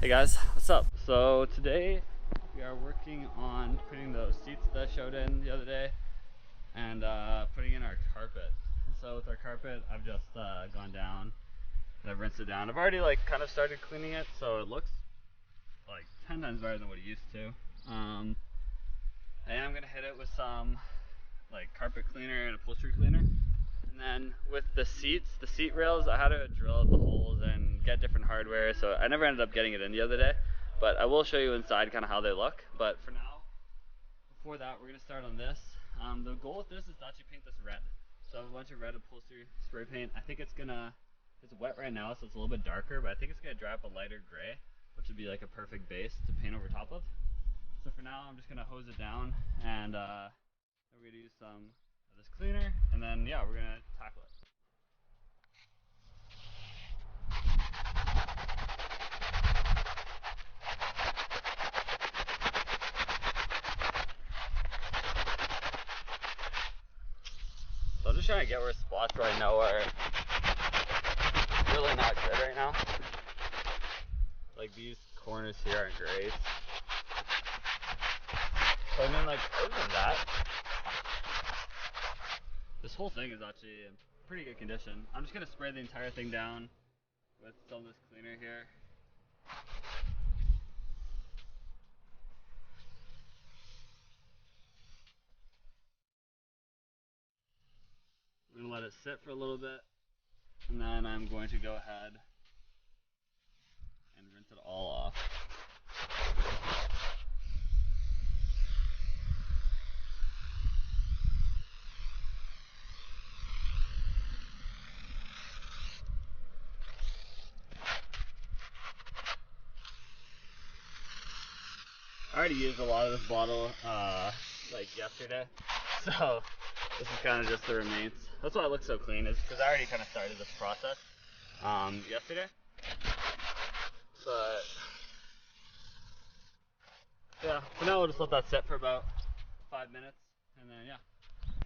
Hey guys, what's up? So today we are working on putting those seats that I showed in the other day and putting in our carpet. So with our carpet, I've just gone down and I've rinsed it down. I've already kind of started cleaning it, so it looks like 10 times better than what it used to. And I'm gonna hit it with some carpet cleaner and upholstery cleaner. And then with the seats, the seat rails, I had to drill out the holes and get different hardware, so I never ended up getting it in the other day. But I will show you inside kind of how they look. But for now, before that, we're going to start on this. The goal with this is to actually paint this red. So I have a bunch of red upholstery spray paint. I think it's wet right now, so it's a little bit darker, but I think it's going to dry up a lighter gray, which would be like a perfect base to paint over top of. So for now, I'm just going to hose it down, and we're going to use some of this cleaner, and then yeah, we're going to tackle it. So I'm just trying to get where spots right now are really not good right now. Like these corners here aren't great. So I mean, other than that, this whole thing is actually in pretty good condition. I'm just gonna spray the entire thing down with some of this cleaner here. I'm gonna let it sit for a little bit, and then I'm going to go ahead and rinse it all off. I already used a lot of this bottle yesterday, so this is kind of just the remains. That's why it looks so clean, is because I already kind of started this process yesterday. But yeah, for now we'll just let that sit for about 5 minutes, and then yeah.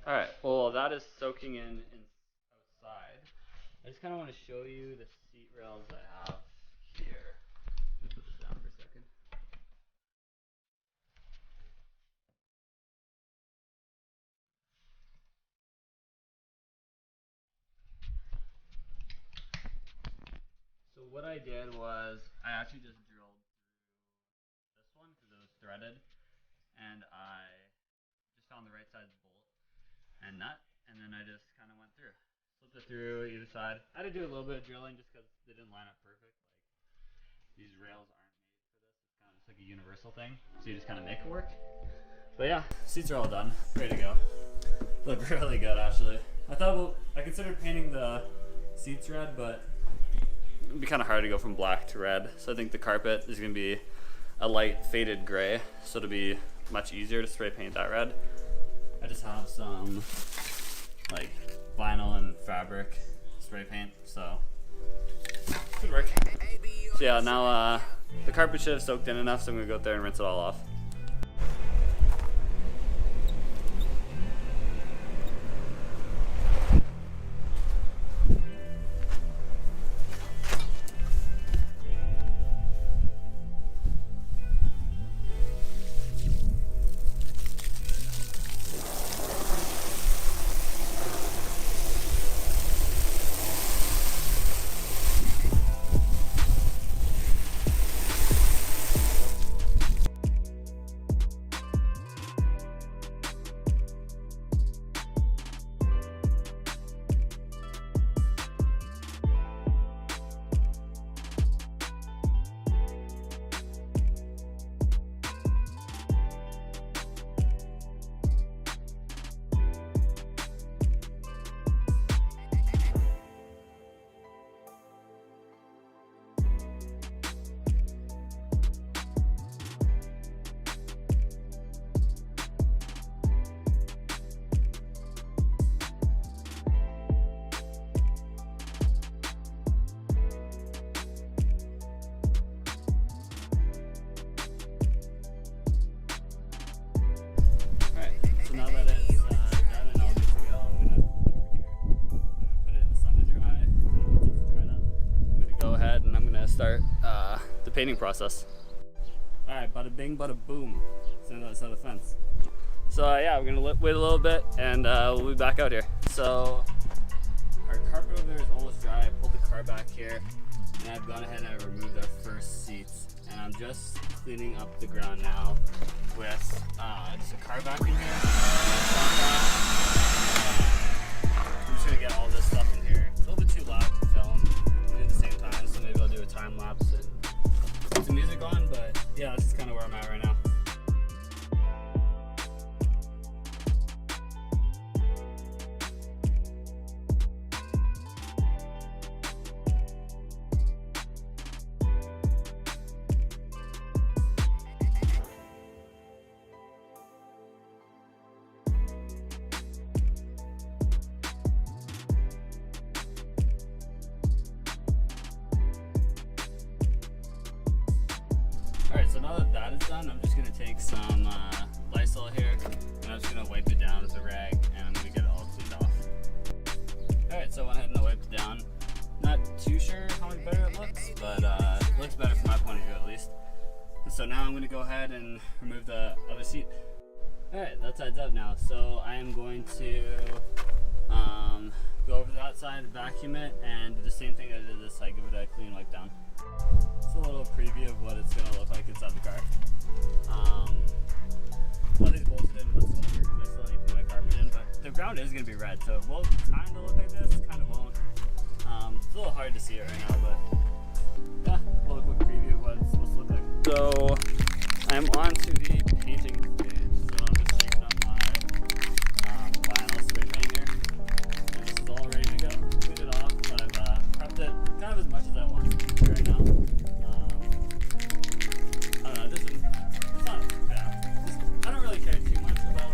All right. Well, that is soaking in outside. I just kind of want to show you the seat rails I have here. Let me put this down for a second. So what I did was I actually just drilled through this one because it was threaded, and I just found the right size bolt and nut, and then I just kind of went through, slipped it through either side. I had to do a little bit of drilling just because they didn't line up perfect. Like these rails aren't made for this. It's kind of just like a universal thing, so you just kind of make it work. But yeah, seats are all done, ready to go. Look really good actually. I considered painting the seats red, but it'd be kind of hard to go from black to red. So I think the carpet is going to be a light faded gray, so it'll be much easier to spray paint that red. I just have some vinyl and fabric spray paint, so should work. So yeah, now the carpet should have soaked in enough, so I'm gonna go out there and rinse it all off. painting process. All right, bada bing, bada boom. Stand on the side of the fence. So yeah, we're gonna wait a little bit and we'll be back out here. So our carpet over there is almost dry. I pulled the car back here and I've gone ahead and I removed our first seats. And I'm just cleaning up the ground now with just a car vac in here. I'm just gonna get all this stuff in here. It's a little bit too loud to film at the same time, so maybe I'll do a time lapse and put some music on, but yeah, this is kind of where I'm at right now. Alright, so now that that is done, I'm just going to take some Lysol here and I'm just going to wipe it down with a rag and I'm going to get it all cleaned off. Alright, so I went ahead and I wiped it down. Not too sure how much better it looks, but it looks better from my point of view at least. And so now I'm going to go ahead and remove the other seat. Alright, that side's up now. So I am going to go over to that side, vacuum it, and do the same thing I did this side, give it a clean wipe down. Just a little preview of what it's going to look like inside the car. Nothing's bolted in whatsoever because I still need to put my carpet in, but the ground is going to be red, so it will kind of look like this, kind of won't. It's a little hard to see it right now, but yeah, a little quick preview of what it's supposed to look like. So I'm on to the painting stage, so I'm just shaking up my vinyl spray paint here, and this is all ready to go. Clean it off. I've prepped it kind of as much as I want to right now. I don't know, it's not bad. I don't really care too much about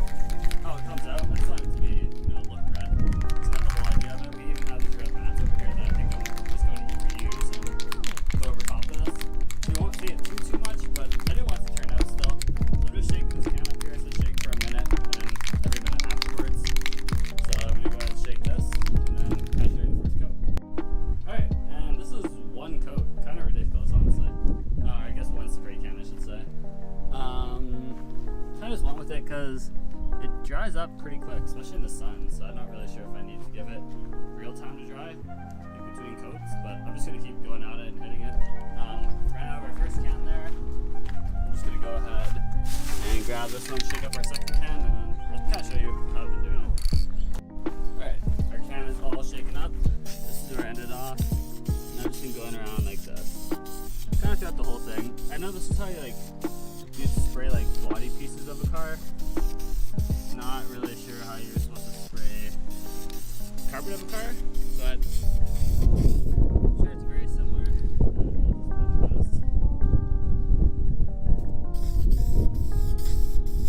how it comes out. I just want it to be, look red. That's kind of the whole idea of it. We even have these red mats over here that I think I'm just going to reuse and go over top of this. You won't see it too much, but I do want it to turn out still. So I'm just shaking this can up here, so shake for a minute, and then every minute afterwards. So I'm going to go ahead and shake this, and then kind of show you the first coat. Alright, and this is one coat. Kind of ridiculous, honestly. I guess one spray can, I should say. Kind of just went with it because it dries up pretty quick, especially in the sun, so I'm not really sure if I need to give it real time to dry in between coats, but I'm just going to keep going at it and hitting it. Ran out of our first can there. I'm just going to go ahead and grab this one, shake up our second can, and then I'll kind of show you how I've been doing it. Alright, our can is all shaken up. This is where I ended off. And I've just been going around like this. Kind of throughout the whole thing. I know this is how you you spray body pieces of a car. Not really sure how you're supposed to spray carpet of a car, but I'm sure it's very similar.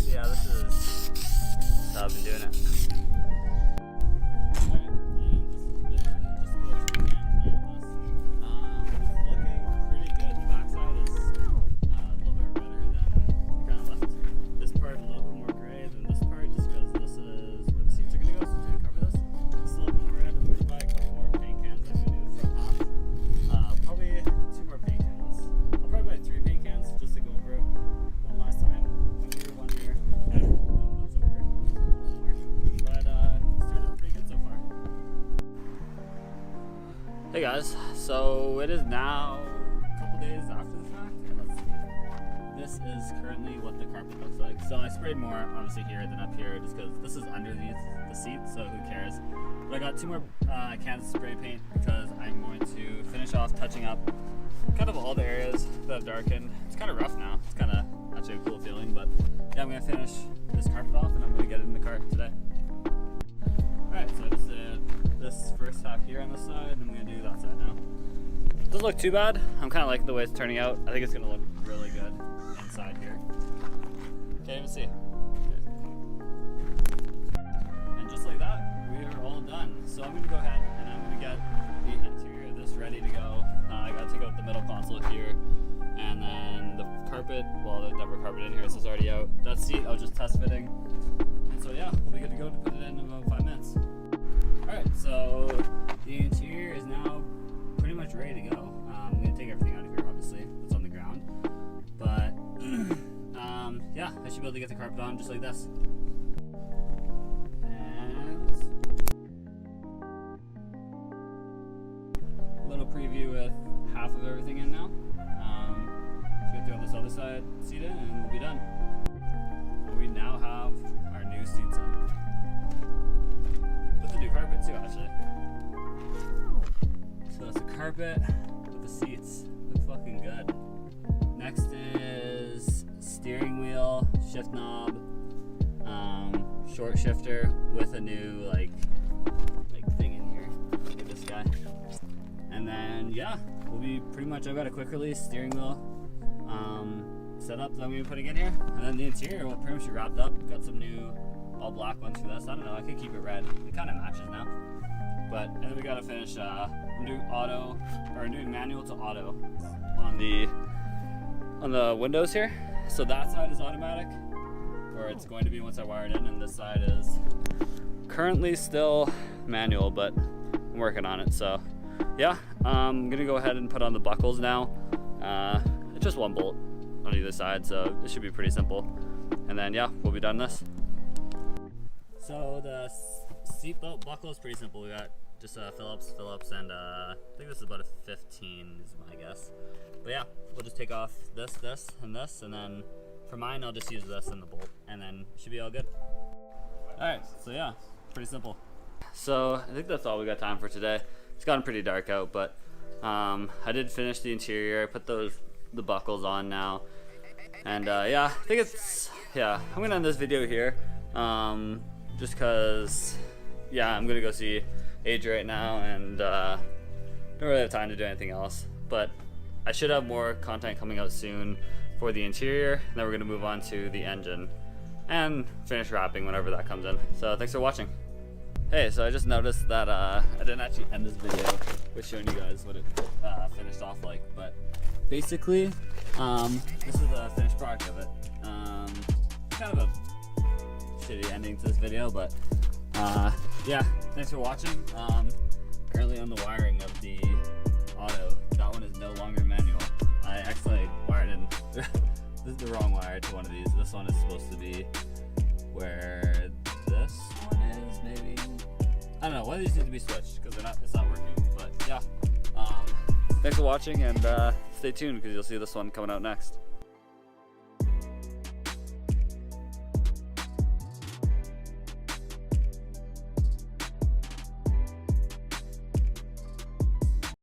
Yeah, this is how I've been doing it. Hey guys, so it is now a couple days after the fact, and this is currently what the carpet looks like. So I sprayed more obviously here than up here just because this is underneath the seat, so who cares. But I got 2 more cans of spray paint because I'm going to finish off touching up kind of all the areas that have darkened. It's kind of rough now, it's kind of actually a cool feeling, but yeah, I'm going to finish this carpet off and I'm going to get it in the car today. Alright, so I just did this first half here on this side, and I'm going to do that side now. Doesn't look too bad. I'm kind of liking the way it's turning out. I think it's going to look really good inside here. Can't even see it. And just like that, we are all done. So I'm going to go ahead and I'm going to get the interior of this ready to go. I got to take out the middle console here, and then the carpet, well, the rubber carpet in here, this is already out. That seat, I was just test fitting. And so yeah, we'll be good to go to put it in about 5 minutes. Alright, so the interior is now pretty much ready to go. I'm going to take everything out of here, obviously, that's on the ground. should be able to get the carpet on just like this. Little preview with half of everything in now. Let's get through on this other side, seat in, and we'll be done. We now have our new seats in. With the new carpet too, actually. So that's the carpet with the seats. Look fucking good. Next is steering wheel, shift knob, short shifter with a new like thing in here. Look at this guy. And then yeah, we'll be pretty much, I've got a quick release steering wheel setup that I'm gonna be putting in here. And then the interior will pretty much be wrapped up. We've got some new all black ones for this. I don't know, I could keep it red. It kind of matches now. But and then we gotta finish I'm doing auto, or I'm doing manual to auto on the windows here. So that side is automatic, or it's going to be once I wire it in, and this side is currently still manual, but I'm working on it. So yeah, I'm gonna go ahead and put on the buckles now. It's just one bolt on either side, so it should be pretty simple. And then yeah, we'll be done this. So the seatbelt buckle is pretty simple. We got just Phillips, and I think this is about a 15 is my guess. But yeah, we'll just take off this, and this, and then for mine I'll just use this and the bolt, and then it should be all good. Alright, so yeah, pretty simple. So I think that's all we got time for today. It's gotten pretty dark out, but I did finish the interior. I put the buckles on now, and yeah, I think I'm gonna end this video here, just cause yeah, I'm gonna go see Age right now, and don't really have time to do anything else. But I should have more content coming out soon for the interior, and then we're gonna move on to the engine and finish wrapping whenever that comes in. So thanks for watching. Hey, so I just noticed that I didn't actually end this video with showing you guys what it finished off like, but basically this is the finished product of it. Kind of a shitty ending to this video, but yeah, thanks for watching. Currently on the wiring of the auto. That one is no longer manual. I actually wired in this is the wrong wire to one of these. This one is supposed to be where this one is, maybe. I don't know, one of these need to be switched because it's not working. But yeah, thanks for watching, and stay tuned because you'll see this one coming out next.